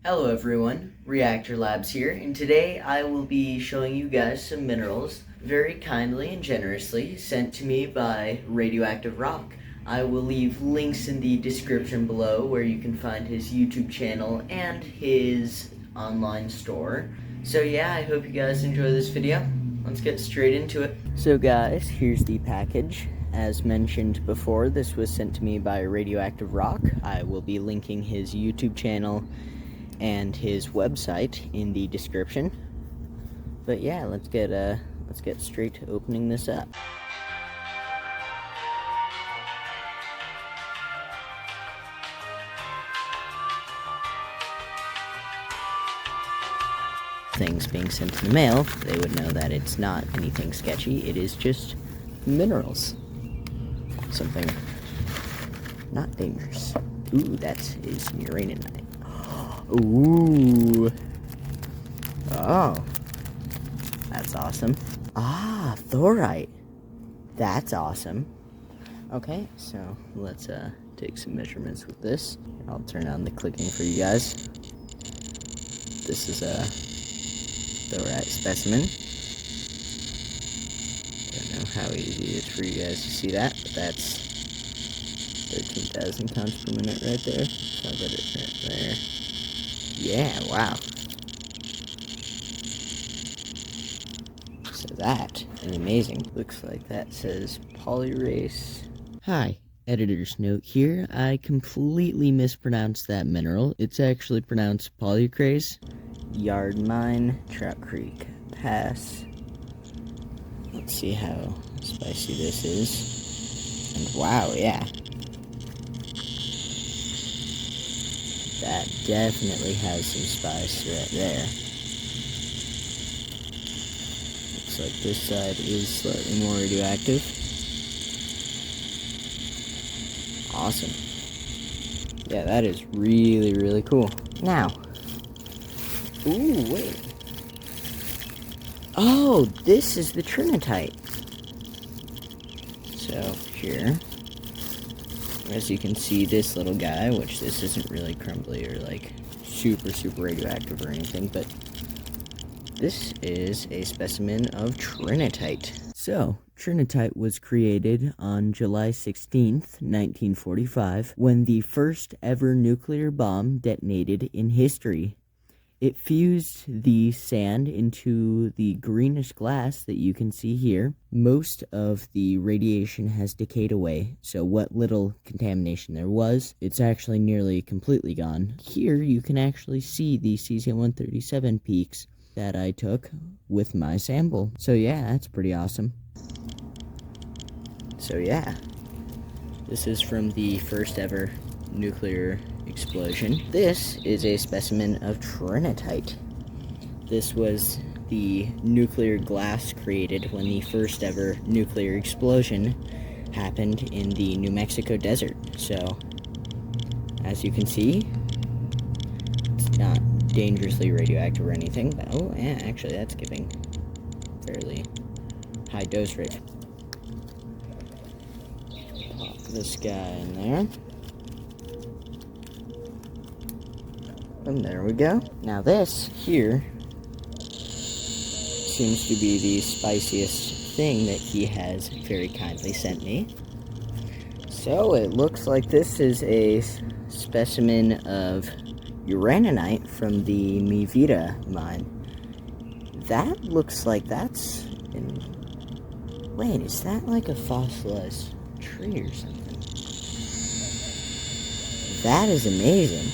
Hello everyone, Reactor Labs here, and today I will be showing you guys some minerals very kindly and generously sent to me by Radioactive Rock. I will leave links in the description below where you can find his YouTube channel and his online store. So yeah, I hope you guys enjoy this video. Let's get straight into it. So guys, here's the package. As mentioned before, this was sent to me by Radioactive Rock. I will be linking his YouTube channel and his website in the description. But yeah, let's get straight to opening this up. Things being sent in the mail, they would know that it's not anything sketchy. It is just minerals. Something not dangerous. Ooh, that is URANIUM. Ooh. Oh. That's awesome. Ah, thorite. That's awesome. Okay, so let's take some measurements with this. I'll turn on the clicking for you guys. This is a thorite specimen. Don't know how easy it is for you guys to see that, but that's 13,000 pounds per minute right there. So I'll get it right there. Yeah, wow. So that is amazing. Looks like that says polyrace. Hi, editor's note here. I completely mispronounced that mineral. It's actually pronounced polycrase. Yard Mine, Trout Creek Pass. Let's see how spicy this is. And wow, yeah. That definitely has some spice right there. Looks like this side is slightly more radioactive. Awesome. Yeah, that is really, really cool. Now. Ooh, wait. Oh, this is the trinitite. So, here. As you can see, this little guy, which this isn't really crumbly or like super radioactive or anything, but this is a specimen of trinitite. So, trinitite was created on July 16th, 1945, when the first ever nuclear bomb detonated in history. It fused the sand into the greenish glass that you can see here. Most of the radiation has decayed away, so what little contamination there was, it's actually nearly completely gone. Here you can actually see the cesium-137 peaks that I took with my sample. So yeah, that's pretty awesome. So yeah, this is from the first ever nuclear explosion. This is a specimen of trinitite. This was the nuclear glass created when the first ever nuclear explosion happened in the New Mexico desert. So, as you can see, it's not dangerously radioactive or anything, but oh yeah, actually that's giving fairly high dose rate. Pop this guy in there. And there we go. Now this here seems to be the spiciest thing that he has very kindly sent me. So it looks like this is a specimen of uraninite from the Mi Vida mine. That looks like that's in... Wait, is that like a fossilized tree or something? That is amazing.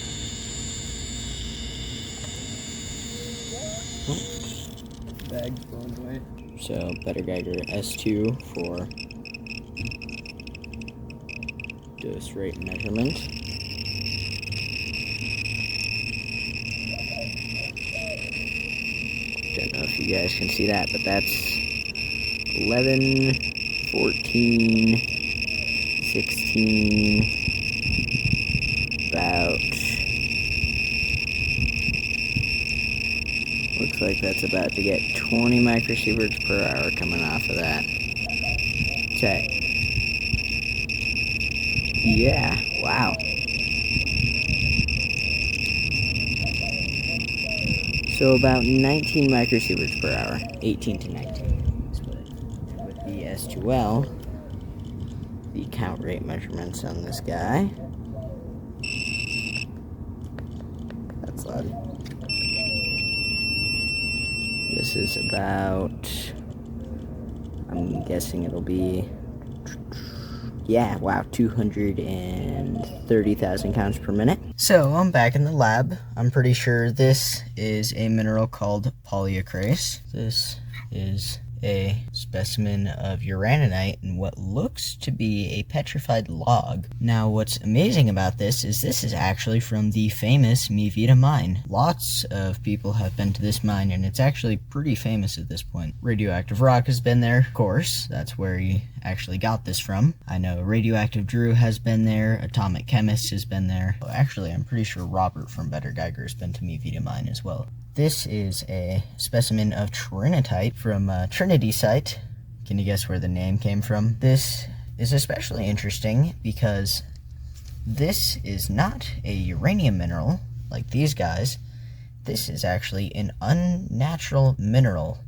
Bag's blown away. So, Better Geiger S2 for dose rate measurement. Don't know if you guys can see that, but that's 11, 14, 16, about... Looks like that's about to get 20 microsieverts per hour coming off of that. Okay. Yeah, wow. So about 19 microsieverts per hour, 18 to 19 is what. And with the S2L, the count rate measurements on this guy. That's loud. This is about, I'm guessing it'll be, yeah, wow, 230,000 counts per minute. So I'm back in the lab. I'm pretty sure this is a mineral called polyacrace. This is a specimen of uraninite in what looks to be a petrified log. Now, what's amazing about this is actually from the famous Mi Vida mine. Lots of people have been to this mine, and it's actually pretty famous at this point. Radioactive Rock has been there, of course. That's where he actually got this from. I know Radioactive Drew has been there. Atomic Chemist has been there. Actually, I'm pretty sure Robert from Better Geiger has been to Mi Vida mine as well. This is a specimen of trinitite from Trinity site. Can you guess where the name came from? This is especially interesting because this is not a uranium mineral like these guys. This is actually an unnatural mineral.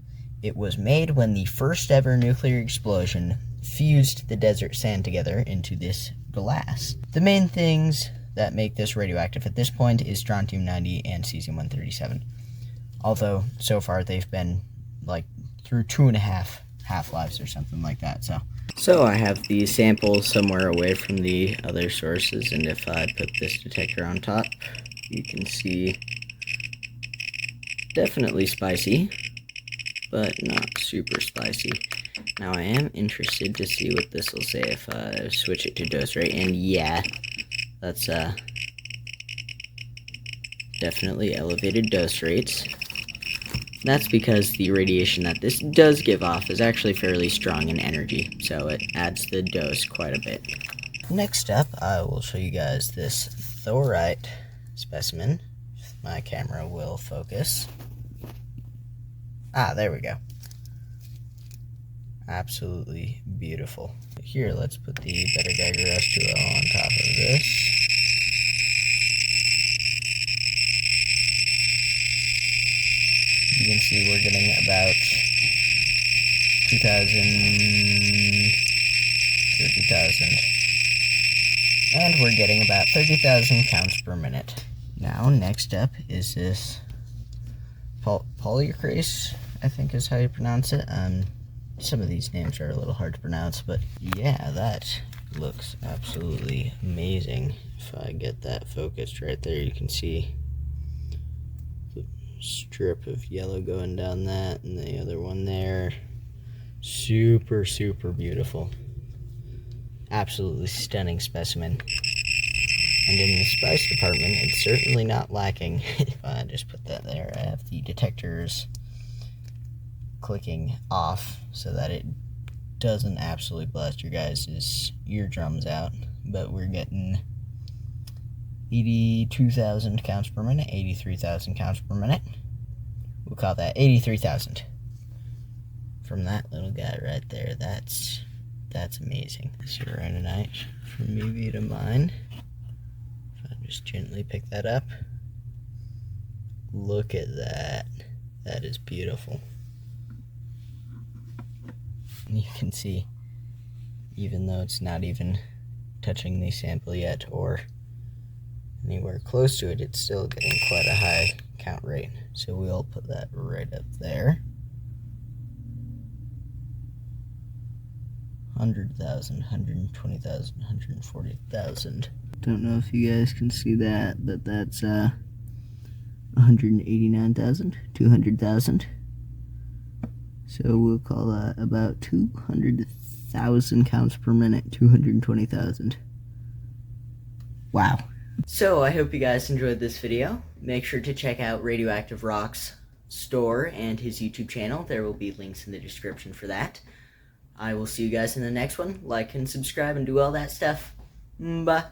It was made when the first ever nuclear explosion fused the desert sand together into this glass. The main things that make this radioactive at this point is strontium-90 and cesium-137. Although, so far, they've been, like, through 2.5 half-lives or something like that, So I have the sample somewhere away from the other sources, and if I put this detector on top, you can see definitely spicy, but not super spicy. Now, I am interested to see what this will say if I switch it to dose rate, and yeah, that's, definitely elevated dose rates. That's because the radiation that this does give off is actually fairly strong in energy, so it adds the dose quite a bit. Next up, I will show you guys this thorite specimen. My camera will focus. Ah, there we go. Absolutely beautiful. Here, let's put the Better Geiger S2L on top of this. You can see we're getting about 30,000, and we're getting about 30,000 counts per minute. Now, next up is this polyacrace, I think is how you pronounce it. Some of these names are a little hard to pronounce, but yeah, that looks absolutely amazing. If I get that focused right there, you can see strip of yellow going down that, and the other one there. Super beautiful, absolutely stunning specimen, and in the spice department it's certainly not lacking. If I just put that there, I have the detectors clicking off so that it doesn't absolutely blast your guys' eardrums out, but we're getting 82,000 counts per minute, 83,000 counts per minute. We'll call that 83,000. From that little guy right there, that's amazing. This uraninite from Mi Vida mine. If I just gently pick that up, look at that. That is beautiful. And you can see, even though it's not even touching the sample yet or anywhere close to it, it's still getting quite a high count rate. So we'll put that right up there. 100,000, 120,000, 140,000. Don't know if you guys can see that, but that's 189,000, 200,000. So we'll call that about 200,000 counts per minute, 220,000. Wow. So I hope you guys enjoyed this video. Make sure to check out Radioactive Rock's store and his YouTube channel. There will be links in the description for that. I will see you guys in the next one. Like and subscribe and do all that stuff. Bye.